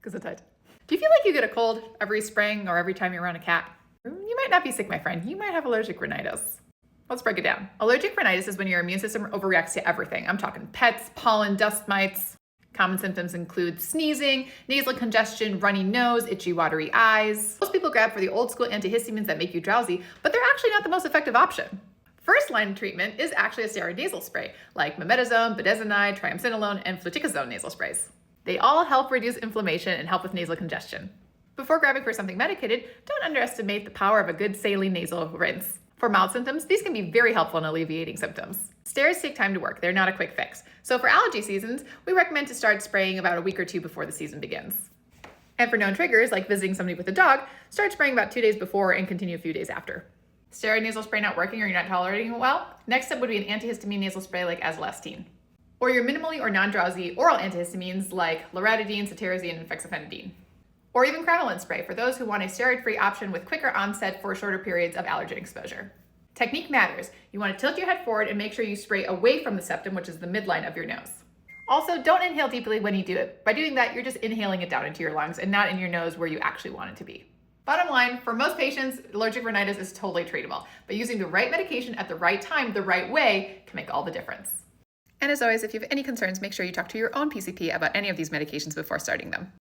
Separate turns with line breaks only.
Gesundheit. Do you feel like you get a cold every spring or every time you're around a cat? You might not be sick, my friend. You might have allergic rhinitis. Let's break it down. Allergic rhinitis is when your immune system overreacts to everything. I'm talking pets, pollen, dust mites. Common symptoms include sneezing, nasal congestion, runny nose, itchy, watery eyes. Most people grab for the old school antihistamines that make you drowsy, but they're actually not the most effective option. First line treatment is actually a steroid nasal spray, like mometasone, budesonide, triamcinolone, and fluticasone nasal sprays. They all help reduce inflammation and help with nasal congestion. Before grabbing for something medicated, don't underestimate the power of a good saline nasal rinse. For mild symptoms, these can be very helpful in alleviating symptoms. Steroids take time to work. They're not a quick fix. So for allergy seasons, we recommend to start spraying about a week or two before the season begins. And for known triggers, like visiting somebody with a dog, start spraying about 2 days before and continue a few days after. Steroid nasal spray not working or you're not tolerating it well? Next step would be an antihistamine nasal spray like azolastine. Or your minimally or non-drowsy oral antihistamines like loratadine, cetirizine, and fexofenadine. Or even crenoline spray for those who want a steroid-free option with quicker onset for shorter periods of allergen exposure. Technique matters. You want to tilt your head forward and make sure you spray away from the septum, which is the midline of your nose. Also, don't inhale deeply when you do it. By doing that, you're just inhaling it down into your lungs and not in your nose where you actually want it to be. Bottom line, for most patients, allergic rhinitis is totally treatable, but using the right medication at the right time, the right way, can make all the difference. And as always, if you have any concerns, make sure you talk to your own PCP about any of these medications before starting them.